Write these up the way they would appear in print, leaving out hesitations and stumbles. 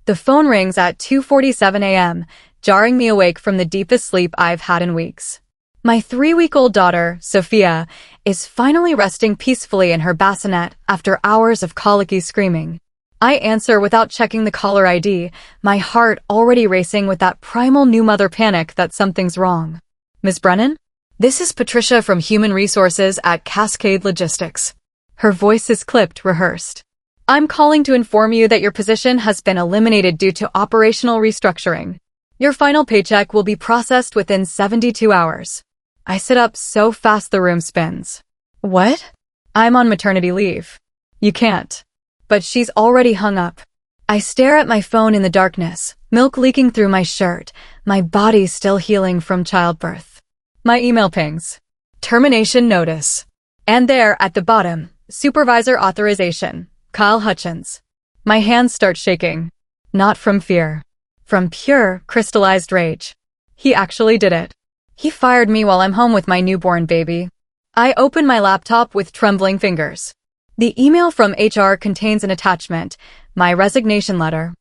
The phone rings at 2:47 a.m., jarring me awake from the deepest sleep I've had in weeks. My 3-week-old daughter, Sophia, is finally resting peacefully in her bassinet after hours of colicky screaming. I answer without checking the caller ID, my heart already racing with that primal new mother panic that something's wrong. Ms. Brennan? This is Patricia from Human Resources at Cascade Logistics. Her voice is clipped, rehearsed. I'm calling to inform you that your position has been eliminated due to operational restructuring. Your final paycheck will be processed within 72 hours. I sit up so fast the room spins. What? I'm on maternity leave. You can't. But she's already hung up. I stare at my phone in the darkness, milk leaking through my shirt, my body still healing from childbirth. My email pings. Termination notice. And there, at the bottom, Supervisor authorization. Kyle Hutchins. My hands start shaking. Not from fear. From pure, crystallized rage. He actually did it. He fired me while I'm home with my newborn baby. I open my laptop with trembling fingers. The email from HR contains an attachment, my resignation letter.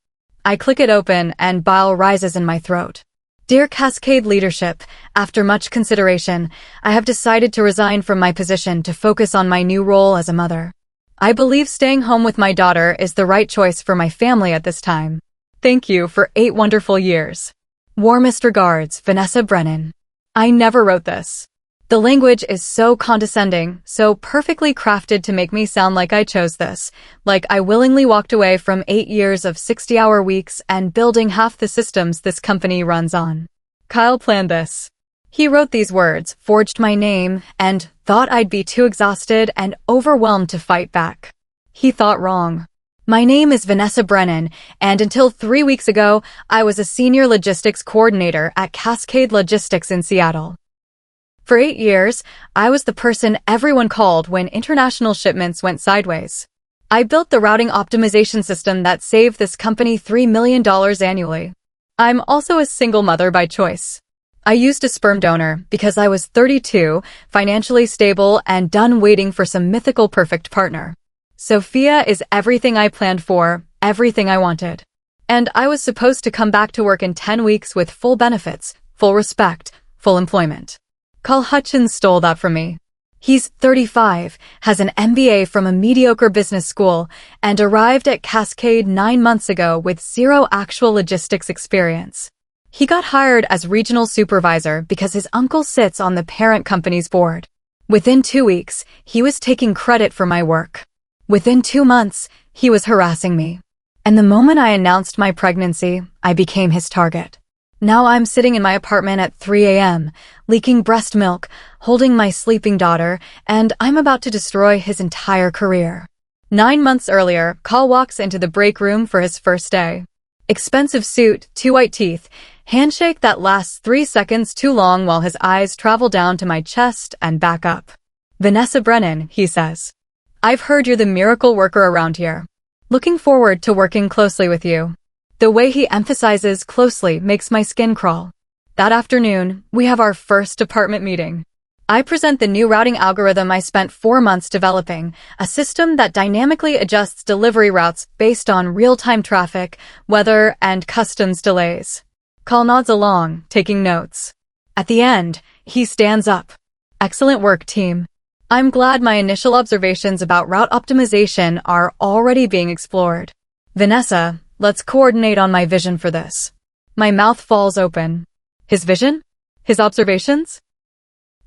I click it open and bile rises in my throat. Dear Cascade Leadership, after much consideration, I have decided to resign from my position to focus on my new role as a mother. I believe staying home with my daughter is the right choice for my family at this time. Thank you for 8 wonderful years. Warmest regards, Vanessa Brennan. I never wrote this. The language is so condescending, so perfectly crafted to make me sound like I chose this, like I willingly walked away from 8 years of 60-hour weeks and building half the systems this company runs on. Kyle planned this. He wrote these words, forged my name, and thought I'd be too exhausted and overwhelmed to fight back. He thought wrong. My name is Vanessa Brennan, and until 3 weeks ago, I was a senior logistics coordinator at Cascade Logistics in Seattle. For 8 years, I was the person everyone called when international shipments went sideways. I built the routing optimization system that saved this company $3 million annually. I'm also a single mother by choice. I used a sperm donor because I was 32, financially stable, and done waiting for some mythical perfect partner. Sophia is everything I planned for, everything I wanted. And I was supposed to come back to work in 10 weeks with full benefits, full respect, full employment. Kyle Hutchins stole that from me. He's 35, has an MBA from a mediocre business school, and arrived at Cascade 9 months ago with 0 actual logistics experience. He got hired as regional supervisor because his uncle sits on the parent company's board. Within 2 weeks, he was taking credit for my work. Within 2 months, he was harassing me. And the moment I announced my pregnancy, I became his target. Now I'm sitting in my apartment at 3 a.m., leaking breast milk, holding my sleeping daughter, and I'm about to destroy his entire career. 9 months earlier, Kyle walks into the break room for his first day. Expensive suit, 2 white teeth, handshake that lasts 3 seconds too long while his eyes travel down to my chest and back up. Vanessa Brennan, he says. I've heard you're the miracle worker around here. Looking forward to working closely with you. The way he emphasizes closely makes my skin crawl. That afternoon, we have our first department meeting. I present the new routing algorithm I spent 4 months developing, a system that dynamically adjusts delivery routes based on real-time traffic, weather, and customs delays. Kyle nods along, taking notes. At the end, he stands up. Excellent work, team. I'm glad my initial observations about route optimization are already being explored. Vanessa, let's coordinate on my vision for this. My mouth falls open. His vision? His observations?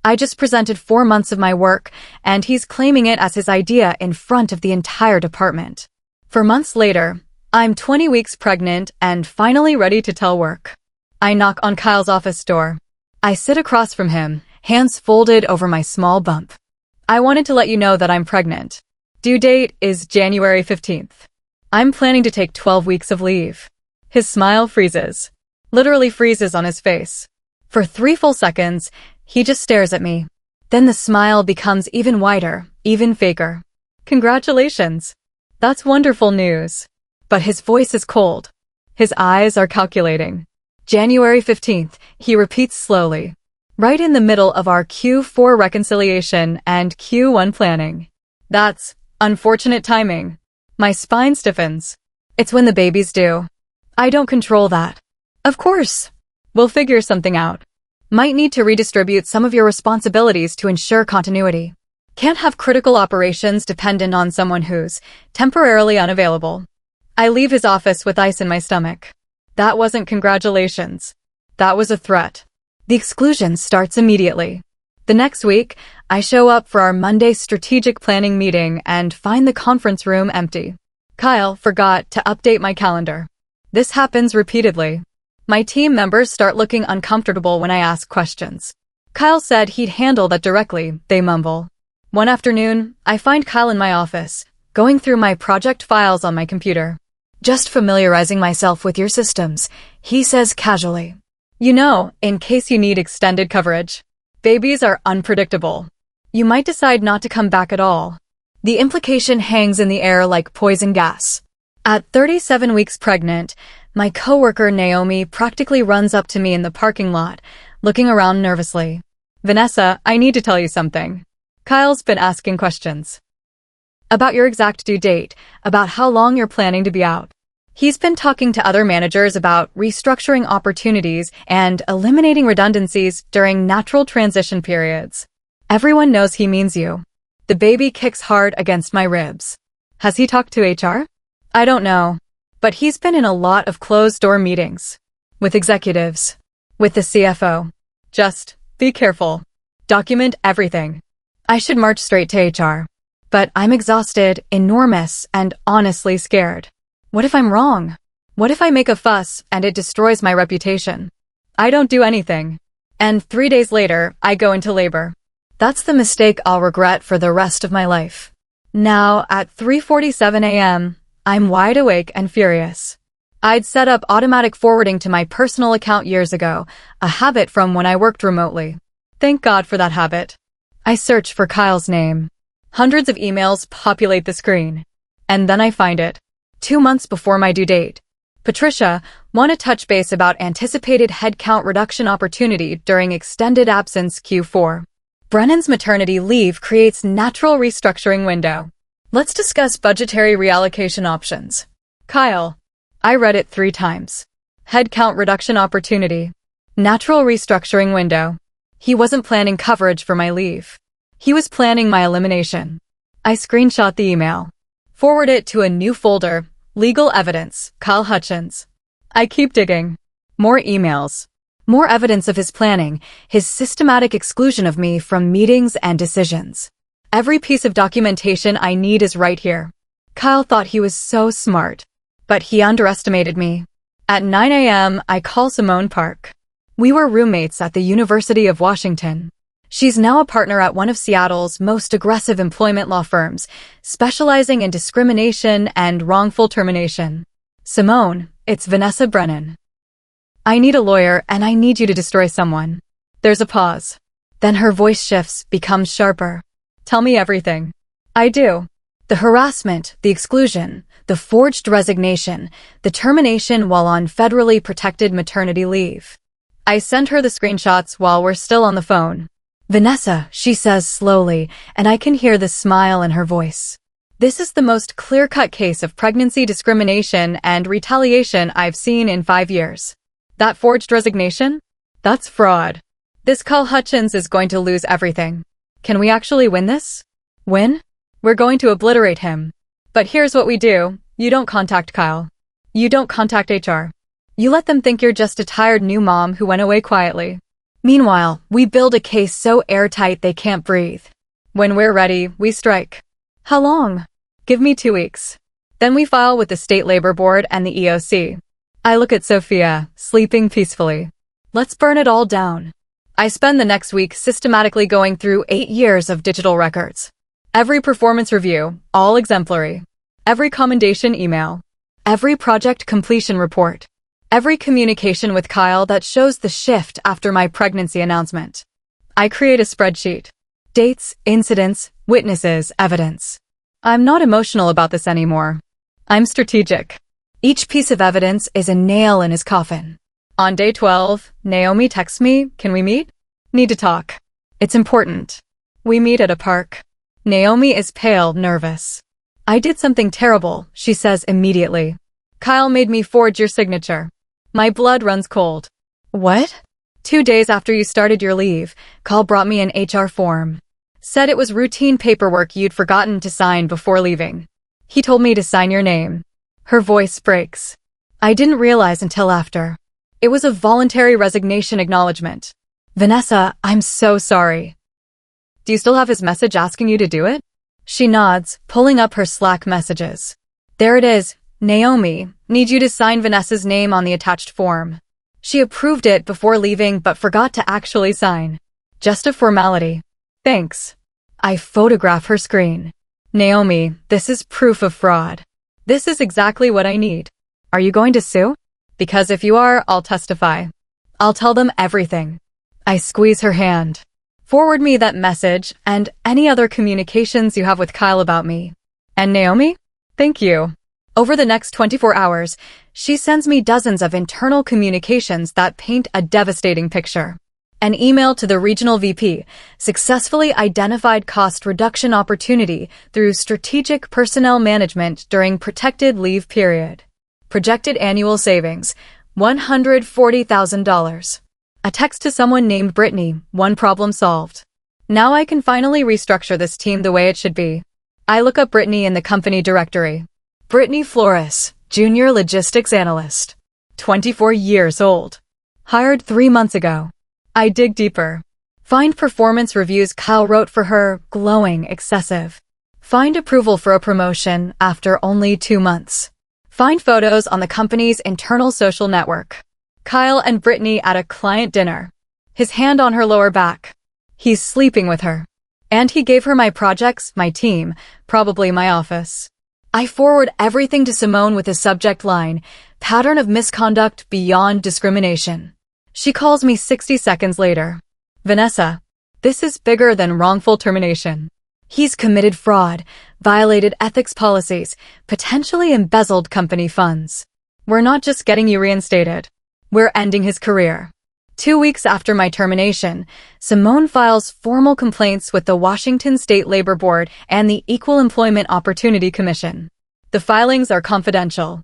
I just presented 4 months of my work, and he's claiming it as his idea in front of the entire department. 4 months later, I'm 20 weeks pregnant and finally ready to tell work. I knock on Kyle's office door. I sit across from him, hands folded over my small bump. I wanted to let you know that I'm pregnant. Due date is January 15th. I'm planning to take 12 weeks of leave. His smile freezes. Literally freezes on his face. For 3 full seconds, he just stares at me. Then the smile becomes even wider, even faker. Congratulations. That's wonderful news. But his voice is cold. His eyes are calculating. January 15th, he repeats slowly. Right in the middle of our Q4 reconciliation and Q1 planning. That's unfortunate timing. My spine stiffens. It's when the baby's due. I don't control that. Of course. We'll figure something out. Might need to redistribute some of your responsibilities to ensure continuity. Can't have critical operations dependent on someone who's temporarily unavailable. I leave his office with ice in my stomach. That wasn't congratulations. That was a threat. The exclusion starts immediately. The next week, I show up for our Monday strategic planning meeting and find the conference room empty. Kyle forgot to update my calendar. This happens repeatedly. My team members start looking uncomfortable when I ask questions. Kyle said he'd handle that directly, they mumble. One afternoon, I find Kyle in my office, going through my project files on my computer. Just familiarizing myself with your systems, he says casually. You know, in case you need extended coverage. Babies are unpredictable. You might decide not to come back at all. The implication hangs in the air like poison gas. At 37 weeks pregnant, my coworker Naomi practically runs up to me in the parking lot, looking around nervously. Vanessa, I need to tell you something. Kyle's been asking questions. About your exact due date, about how long you're planning to be out. He's been talking to other managers about restructuring opportunities and eliminating redundancies during natural transition periods. Everyone knows he means you. The baby kicks hard against my ribs. Has he talked to HR? I don't know. But he's been in a lot of closed-door meetings. With executives. With the CFO. Just be careful. Document everything. I should march straight to HR. But I'm exhausted, enormous, and honestly scared. What if I'm wrong? What if I make a fuss and it destroys my reputation? I don't do anything. And 3 days later, I go into labor. That's the mistake I'll regret for the rest of my life. Now, at 3:47 a.m., I'm wide awake and furious. I'd set up automatic forwarding to my personal account years ago, a habit from when I worked remotely. Thank God for that habit. I search for Kyle's name. Hundreds of emails populate the screen. And then I find it. 2 months before my due date. Patricia, want to touch base about anticipated headcount reduction opportunity during extended absence Q4. Brennan's maternity leave creates natural restructuring window. Let's discuss budgetary reallocation options. Kyle. I read it 3 times. Headcount reduction opportunity. Natural restructuring window. He wasn't planning coverage for my leave. He was planning my elimination. I screenshot the email. Forward it to a new folder, legal evidence, Kyle Hutchins. I keep digging. More emails. More evidence of his planning, his systematic exclusion of me from meetings and decisions. Every piece of documentation I need is right here. Kyle thought he was so smart. But he underestimated me. At 9 a.m., I call Simone Park. We were roommates at the University of Washington. She's now a partner at one of Seattle's most aggressive employment law firms, specializing in discrimination and wrongful termination. Simone, it's Vanessa Brennan. I need a lawyer and I need you to destroy someone. There's a pause. Then her voice shifts, becomes sharper. Tell me everything. I do. The harassment, the exclusion, the forged resignation, the termination while on federally protected maternity leave. I send her the screenshots while we're still on the phone. Vanessa, she says slowly, and I can hear the smile in her voice. This is the most clear-cut case of pregnancy discrimination and retaliation I've seen in 5 years. That forged resignation? That's fraud. This Kyle Hutchins is going to lose everything. Can we actually win this? Win? We're going to obliterate him. But here's what we do. You don't contact Kyle. You don't contact HR. You let them think you're just a tired new mom who went away quietly. Meanwhile, we build a case so airtight they can't breathe. When we're ready, we strike. How long? Give me 2 weeks. Then we file with the State Labor Board and the EOC. I look at Sophia, sleeping peacefully. Let's burn it all down. I spend the next week systematically going through 8 years of digital records. Every performance review, all exemplary. Every commendation email. Every project completion report. Every communication with Kyle that shows the shift after my pregnancy announcement. I create a spreadsheet. Dates, incidents, witnesses, evidence. I'm not emotional about this anymore. I'm strategic. Each piece of evidence is a nail in his coffin. On day 12, Naomi texts me, "Can we meet? Need to talk. It's important." We meet at a park. Naomi is pale, nervous. "I did something terrible," she says immediately. Kyle made me forge your signature. My blood runs cold. What? 2 days after you started your leave, Kyle brought me an HR form. Said it was routine paperwork you'd forgotten to sign before leaving. He told me to sign your name. Her voice breaks. I didn't realize until after. It was a voluntary resignation acknowledgement. Vanessa, I'm so sorry. Do you still have his message asking you to do it? She nods, pulling up her Slack messages. There it is. Naomi, need you to sign Vanessa's name on the attached form. She approved it before leaving but forgot to actually sign. Just a formality. Thanks. I photograph her screen. Naomi, this is proof of fraud. This is exactly what I need. Are you going to sue? Because if you are, I'll testify. I'll tell them everything. I squeeze her hand. Forward me that message and any other communications you have with Kyle about me. And Naomi? Thank you. Over the next 24 hours, she sends me dozens of internal communications that paint a devastating picture. An email to the regional VP, successfully identified cost reduction opportunity through strategic personnel management during protected leave period. Projected annual savings, $140,000. A text to someone named Brittany, one problem solved. Now I can finally restructure this team the way it should be. I look up Brittany in the company directory. Brittany Flores, Junior Logistics Analyst. 24 years old. Hired 3 months ago. I dig deeper. Find performance reviews Kyle wrote for her, glowing, excessive. Find approval for a promotion after only 2 months. Find photos on the company's internal social network. Kyle and Brittany at a client dinner. His hand on her lower back. He's sleeping with her. And he gave her my projects, my team, probably my office. I forward everything to Simone with a subject line, pattern of misconduct beyond discrimination. She calls me 60 seconds later. Vanessa, this is bigger than wrongful termination. He's committed fraud, violated ethics policies, potentially embezzled company funds. We're not just getting you reinstated. We're ending his career. 2 weeks after my termination, Simone files formal complaints with the Washington State Labor Board and the Equal Employment Opportunity Commission. The filings are confidential.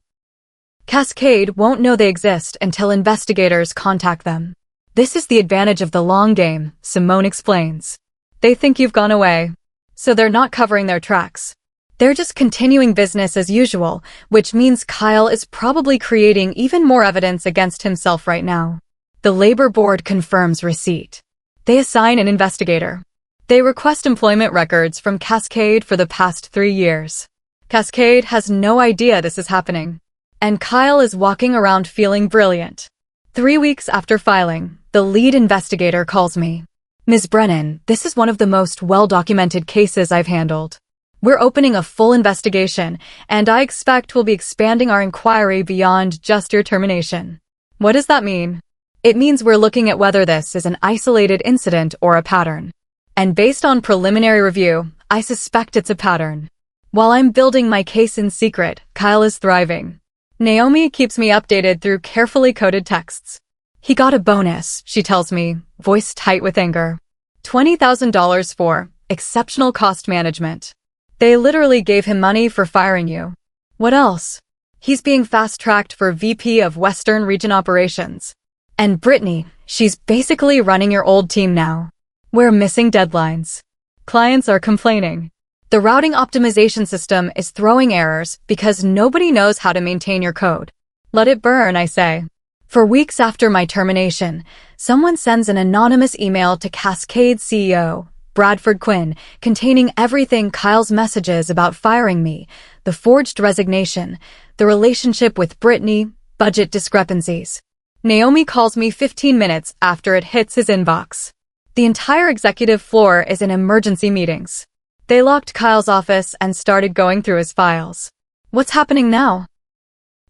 Cascade won't know they exist until investigators contact them. This is the advantage of the long game, Simone explains. They think you've gone away, so they're not covering their tracks. They're just continuing business as usual, which means Kyle is probably creating even more evidence against himself right now. The labor board confirms receipt. They assign an investigator. They request employment records from Cascade for the past 3 years. Cascade has no idea this is happening. And Kyle is walking around feeling brilliant. 3 weeks after filing, the lead investigator calls me. Ms. Brennan, this is one of the most well-documented cases I've handled. We're opening a full investigation, and I expect we'll be expanding our inquiry beyond just your termination. What does that mean? It means we're looking at whether this is an isolated incident or a pattern. And based on preliminary review, I suspect it's a pattern. While I'm building my case in secret, Kyle is thriving. Naomi keeps me updated through carefully coded texts. He got a bonus, she tells me, voice tight with anger. $20,000 for exceptional cost management. They literally gave him money for firing you. What else? He's being fast-tracked for VP of Western Region Operations. And Brittany, she's basically running your old team now. We're missing deadlines. Clients are complaining. The routing optimization system is throwing errors because nobody knows how to maintain your code. Let it burn, I say. For weeks after my termination, someone sends an anonymous email to Cascade CEO, Bradford Quinn, containing everything Kyle's messages about firing me, the forged resignation, the relationship with Brittany, budget discrepancies. Naomi calls me 15 minutes after it hits his inbox. The entire executive floor is in emergency meetings. They locked Kyle's office and started going through his files. What's happening now?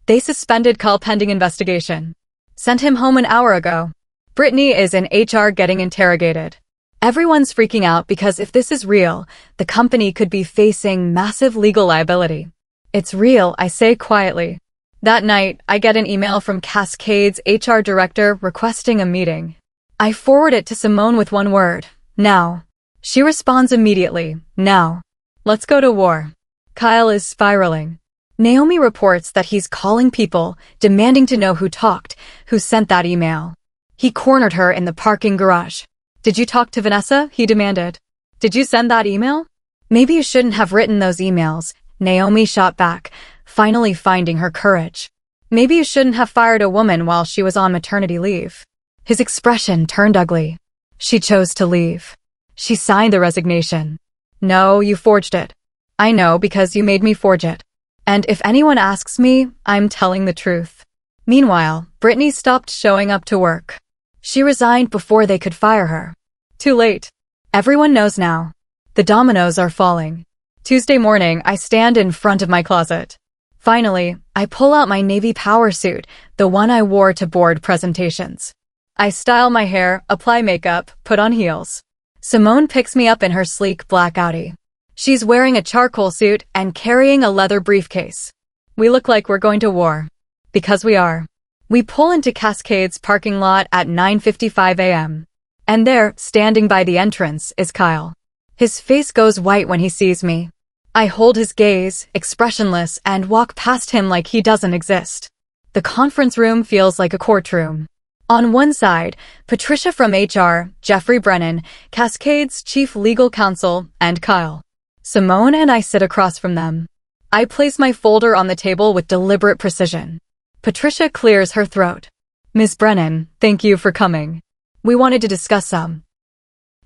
They suspended Kyle pending investigation. Sent him home an hour ago. Brittany is in HR getting interrogated. Everyone's freaking out because if this is real, the company could be facing massive legal liability. It's real, I say quietly. That night, I get an email from Cascade's HR director requesting a meeting. I forward it to Simone with one word, now. She responds immediately, now. Let's go to war. Kyle is spiraling. Naomi reports that he's calling people, demanding to know who talked, who sent that email. He cornered her in the parking garage. Did you talk to Vanessa? He demanded. Did you send that email? Maybe you shouldn't have written those emails, Naomi shot back, finally finding her courage. Maybe you shouldn't have fired a woman while she was on maternity leave. His expression turned ugly. She chose to leave. She signed the resignation. No, you forged it. I know because you made me forge it. And if anyone asks me, I'm telling the truth. Meanwhile, Brittany stopped showing up to work. She resigned before they could fire her. Too late. Everyone knows now. The dominoes are falling. Tuesday morning, I stand in front of my closet. Finally, I pull out my navy power suit, the one I wore to board presentations. I style my hair, apply makeup, put on heels. Simone picks me up in her sleek black Audi. She's wearing a charcoal suit and carrying a leather briefcase. We look like we're going to war. Because we are. We pull into Cascade's parking lot at 9:55 a.m. And there, standing by the entrance, is Kyle. His face goes white when he sees me. I hold his gaze, expressionless, and walk past him like he doesn't exist. The conference room feels like a courtroom. On one side, Patricia from HR, Jeffrey Brennan, Cascade's chief legal counsel, and Kyle. Simone and I sit across from them. I place my folder on the table with deliberate precision. Patricia clears her throat. Ms. Brennan, thank you for coming. We wanted to discuss some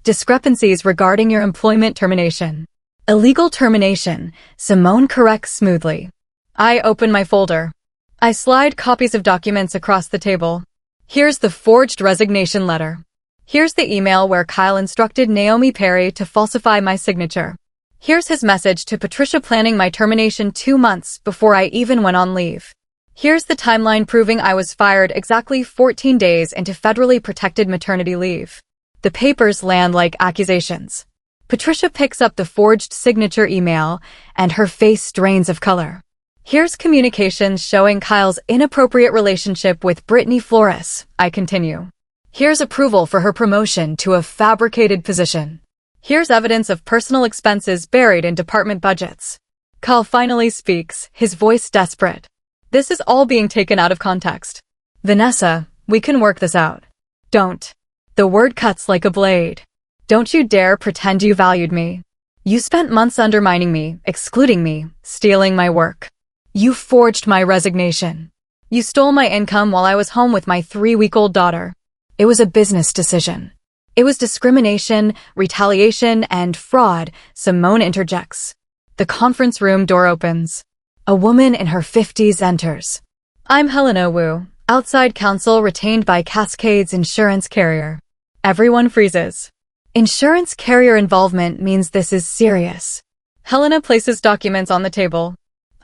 discrepancies regarding your employment termination. Illegal termination, Simone corrects smoothly. I open my folder. I slide copies of documents across the table. Here's the forged resignation letter. Here's the email where Kyle instructed Naomi Perry to falsify my signature. Here's his message to Patricia planning my termination 2 months before I even went on leave. Here's the timeline proving I was fired exactly 14 days into federally protected maternity leave. The papers land like accusations. Patricia picks up the forged signature email, and her face drains of color. Here's communications showing Kyle's inappropriate relationship with Brittany Flores, I continue. Here's approval for her promotion to a fabricated position. Here's evidence of personal expenses buried in department budgets. Kyle finally speaks, his voice desperate. This is all being taken out of context. Vanessa, we can work this out. Don't. The word cuts like a blade. Don't you dare pretend you valued me. You spent months undermining me, excluding me, stealing my work. You forged my resignation. You stole my income while I was home with my 3-week-old daughter. It was a business decision. It was discrimination, retaliation, and fraud, Simone interjects. The conference room door opens. A woman in her 50s enters. I'm Helena Wu, outside counsel retained by Cascade's insurance carrier. Everyone freezes. Insurance carrier involvement means this is serious. Helena places documents on the table.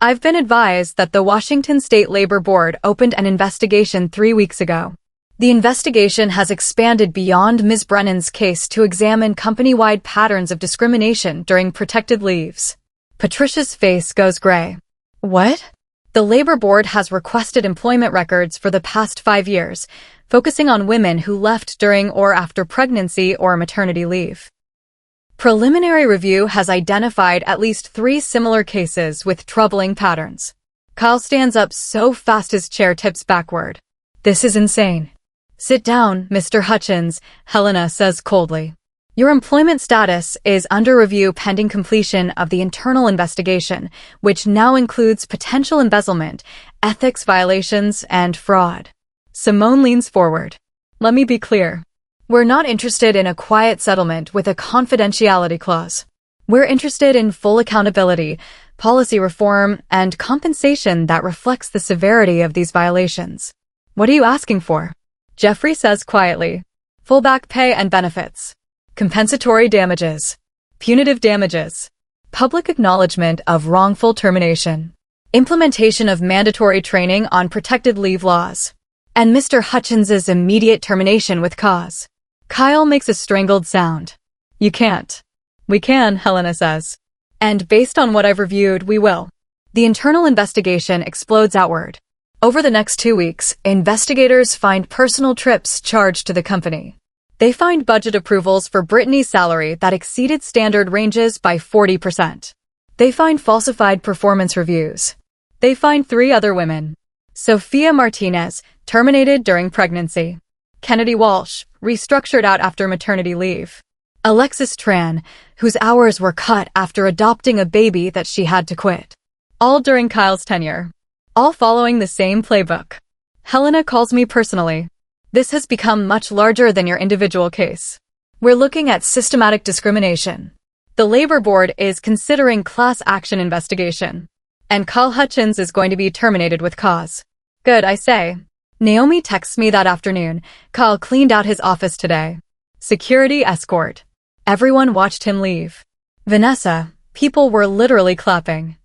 I've been advised that the Washington State Labor Board opened an investigation 3 weeks ago. The investigation has expanded beyond Ms. Brennan's case to examine company-wide patterns of discrimination during protected leaves. Patricia's face goes gray. What? The Labor Board has requested employment records for the past 5 years, focusing on women who left during or after pregnancy or maternity leave. Preliminary review has identified at least 3 similar cases with troubling patterns. Kyle stands up so fast his chair tips backward. This is insane. Sit down, Mr. Hutchins, Helena says coldly. Your employment status is under review pending completion of the internal investigation, which now includes potential embezzlement, ethics violations, and fraud. Simone leans forward. Let me be clear. We're not interested in a quiet settlement with a confidentiality clause. We're interested in full accountability, policy reform, and compensation that reflects the severity of these violations. What are you asking for? Jeffrey says quietly. Full back pay and benefits. Compensatory damages. Punitive damages. Public acknowledgement of wrongful termination. Implementation of mandatory training on protected leave laws. And Mr. Hutchins's immediate termination with cause. Kyle makes a strangled sound. You can't. We can, Helena says. And based on what I've reviewed, we will. The internal investigation explodes outward. Over the next 2 weeks, investigators find personal trips charged to the company. They find budget approvals for Brittany's salary that exceeded standard ranges by 40%. They find falsified performance reviews. They find 3 other women. Sophia Martinez, terminated during pregnancy. Kennedy Walsh, restructured out after maternity leave. Alexis Tran, whose hours were cut after adopting a baby that she had to quit. All during Kyle's tenure. All following the same playbook. Helena calls me personally. This has become much larger than your individual case. We're looking at systematic discrimination. The Labor Board is considering class action investigation. And Kyle Hutchins is going to be terminated with cause. Good, I say. Naomi texts me that afternoon. Kyle cleaned out his office today. Security escort. Everyone watched him leave. Vanessa, people were literally clapping.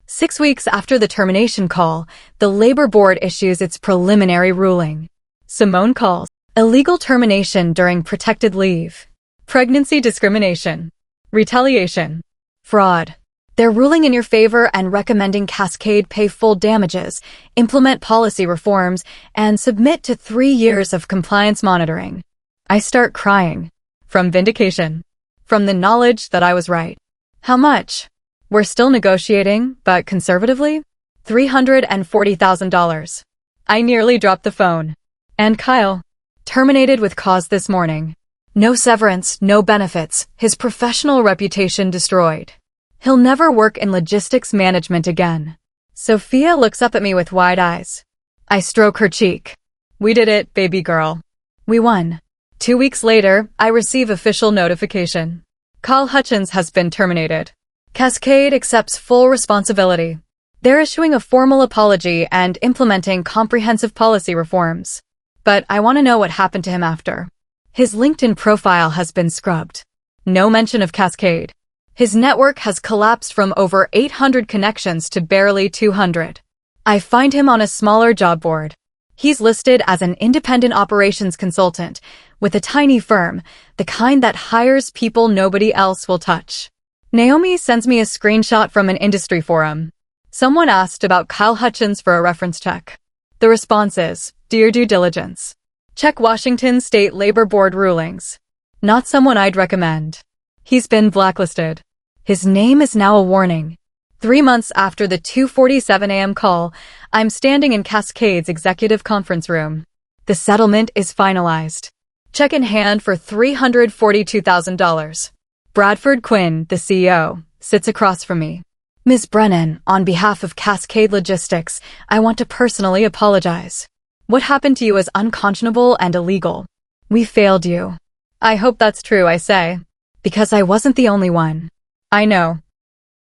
6 weeks after the termination call, the Labor Board issues its preliminary ruling. Simone calls. Illegal termination during protected leave. Pregnancy discrimination. Retaliation. Fraud. They're ruling in your favor and recommending Cascade pay full damages, implement policy reforms, and submit to 3 years of compliance monitoring. I start crying. From vindication. From the knowledge that I was right. How much? We're still negotiating, but conservatively? $340,000. I nearly dropped the phone. And Kyle. Terminated with cause this morning. No severance, no benefits, his professional reputation destroyed. He'll never work in logistics management again. Sophia looks up at me with wide eyes. I stroke her cheek. We did it, baby girl. We won. 2 weeks later, I receive official notification. Kyle Hutchins has been terminated. Cascade accepts full responsibility. They're issuing a formal apology and implementing comprehensive policy reforms. But I want to know what happened to him after. His LinkedIn profile has been scrubbed. No mention of Cascade. His network has collapsed from over 800 connections to barely 200. I find him on a smaller job board. He's listed as an independent operations consultant with a tiny firm, the kind that hires people nobody else will touch. Naomi sends me a screenshot from an industry forum. Someone asked about Kyle Hutchins for a reference check. The response is, do your due diligence. Check Washington State Labor Board rulings. Not someone I'd recommend. He's been blacklisted. His name is now a warning. 3 months after the 2:47 a.m. call, I'm standing in Cascade's executive conference room. The settlement is finalized. Check in hand for $342,000. Bradford Quinn, the CEO, sits across from me. Ms. Brennan, on behalf of Cascade Logistics, I want to personally apologize. What happened to you is unconscionable and illegal. We failed you. I hope that's true, I say. Because I wasn't the only one. I know.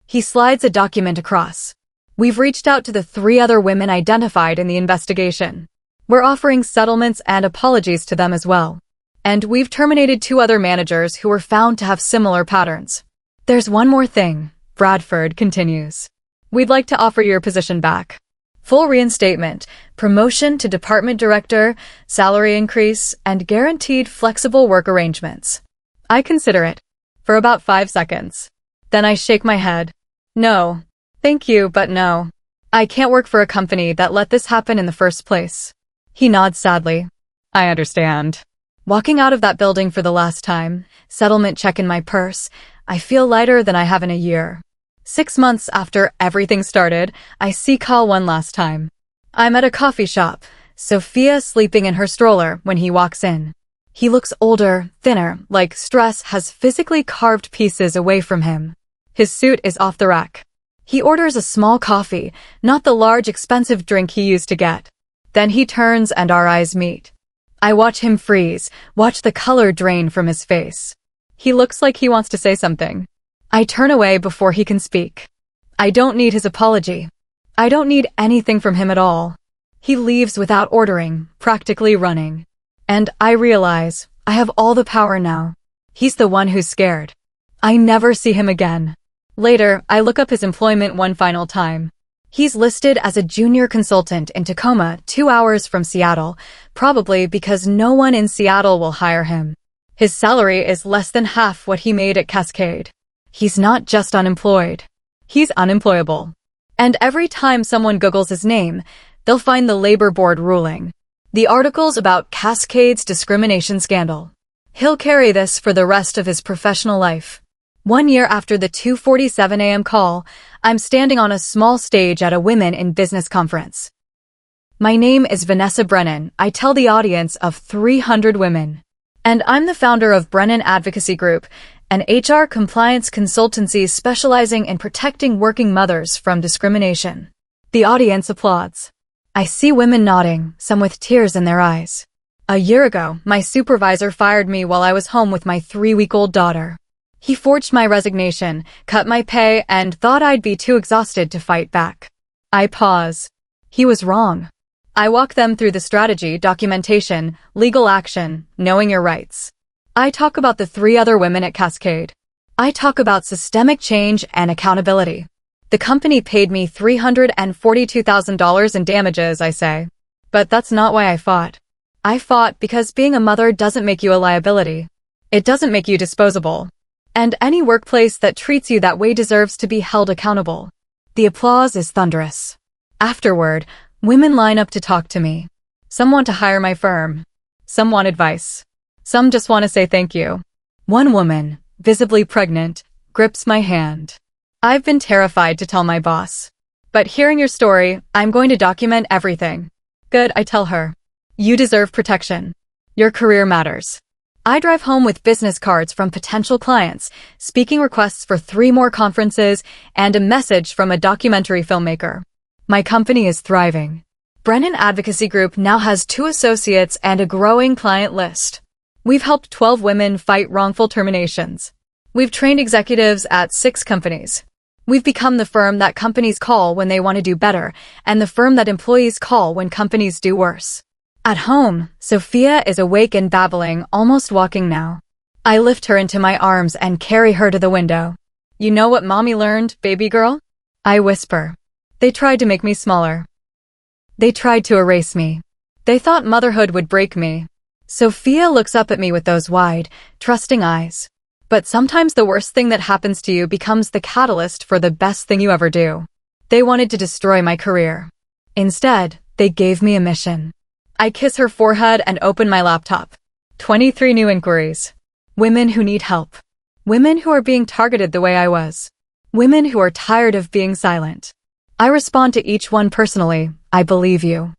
He slides a document across. We've reached out to the 3 other women identified in the investigation. We're offering settlements and apologies to them as well. And we've terminated 2 other managers who were found to have similar patterns. There's one more thing, Bradford continues. We'd like to offer your position back. Full reinstatement, promotion to department director, salary increase, and guaranteed flexible work arrangements. I consider it. For about 5 seconds. Then I shake my head. No. Thank you, but no. I can't work for a company that let this happen in the first place. He nods sadly. I understand. Walking out of that building for the last time, settlement check in my purse, I feel lighter than I have in a year. 6 months after everything started, I see Kyle one last time. I'm at a coffee shop, Sophia sleeping in her stroller when he walks in. He looks older, thinner, like stress has physically carved pieces away from him. His suit is off the rack. He orders a small coffee, not the large expensive drink he used to get. Then he turns and our eyes meet. I watch him freeze, watch the color drain from his face. He looks like he wants to say something. I turn away before he can speak. I don't need his apology. I don't need anything from him at all. He leaves without ordering, practically running. And I realize I have all the power now. He's the one who's scared. I never see him again. Later, I look up his employment one final time. He's listed as a junior consultant in Tacoma, 2 hours from Seattle, probably because no one in Seattle will hire him. His salary is less than half what he made at Cascade. He's not just unemployed. He's unemployable. And every time someone Googles his name, they'll find the Labor Board ruling. The articles about Cascade's discrimination scandal. He'll carry this for the rest of his professional life. 1 year after the 2:47 a.m. call, I'm standing on a small stage at a Women in Business conference. My name is Vanessa Brennan. I tell the audience of 300 women. And I'm the founder of Brennan Advocacy Group, an HR compliance consultancy specializing in protecting working mothers from discrimination. The audience applauds. I see women nodding, some with tears in their eyes. A year ago, my supervisor fired me while I was home with my 3-week-old daughter. He forged my resignation, cut my pay, and thought I'd be too exhausted to fight back. I pause. He was wrong. I walk them through the strategy, documentation, legal action, knowing your rights. I talk about the 3 other women at Cascade. I talk about systemic change and accountability. The company paid me $342,000 in damages, I say. But that's not why I fought. I fought because being a mother doesn't make you a liability. It doesn't make you disposable. And any workplace that treats you that way deserves to be held accountable. The applause is thunderous. Afterward, women line up to talk to me. Some want to hire my firm. Some want advice. Some just want to say thank you. One woman, visibly pregnant, grips my hand. I've been terrified to tell my boss. But hearing your story, I'm going to document everything. Good, I tell her. You deserve protection. Your career matters. I drive home with business cards from potential clients, speaking requests for 3 more conferences, and a message from a documentary filmmaker. My company is thriving. Brennan Advocacy Group now has 2 associates and a growing client list. We've helped 12 women fight wrongful terminations. We've trained executives at 6 companies. We've become the firm that companies call when they want to do better, and the firm that employees call when companies do worse. At home, Sophia is awake and babbling, almost walking now. I lift her into my arms and carry her to the window. You know what mommy learned, baby girl? I whisper. They tried to make me smaller. They tried to erase me. They thought motherhood would break me. Sophia looks up at me with those wide, trusting eyes. But sometimes the worst thing that happens to you becomes the catalyst for the best thing you ever do. They wanted to destroy my career. Instead, they gave me a mission. I kiss her forehead and open my laptop. 23 new inquiries. Women who need help. Women who are being targeted the way I was. Women who are tired of being silent. I respond to each one personally. I believe you.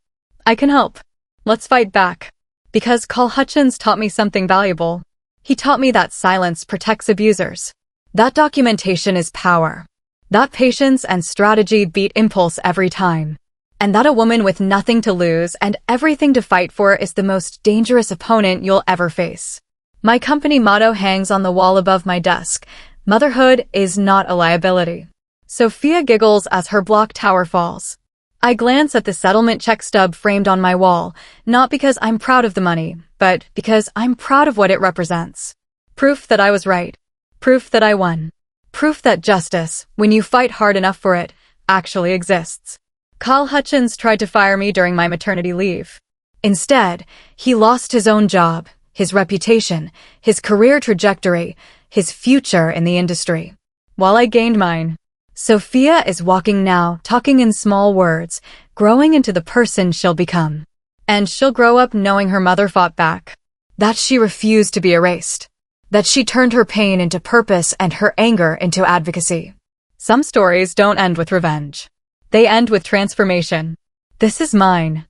I can help. Let's fight back. Because Carl Hutchins taught me something valuable. He taught me that silence protects abusers. That documentation is power. That patience and strategy beat impulse every time. And that a woman with nothing to lose and everything to fight for is the most dangerous opponent you'll ever face. My company motto hangs on the wall above my desk. Motherhood is not a liability. Sophia giggles as her block tower falls. I glance at the settlement check stub framed on my wall, not because I'm proud of the money, but because I'm proud of what it represents. Proof that I was right. Proof that I won. Proof that justice, when you fight hard enough for it, actually exists. Carl Hutchins tried to fire me during my maternity leave. Instead, he lost his own job, his reputation, his career trajectory, his future in the industry. While I gained mine. Sophia is walking now, talking in small words, growing into the person she'll become. And she'll grow up knowing her mother fought back. That she refused to be erased. That she turned her pain into purpose and her anger into advocacy. Some stories don't end with revenge. They end with transformation. This is mine.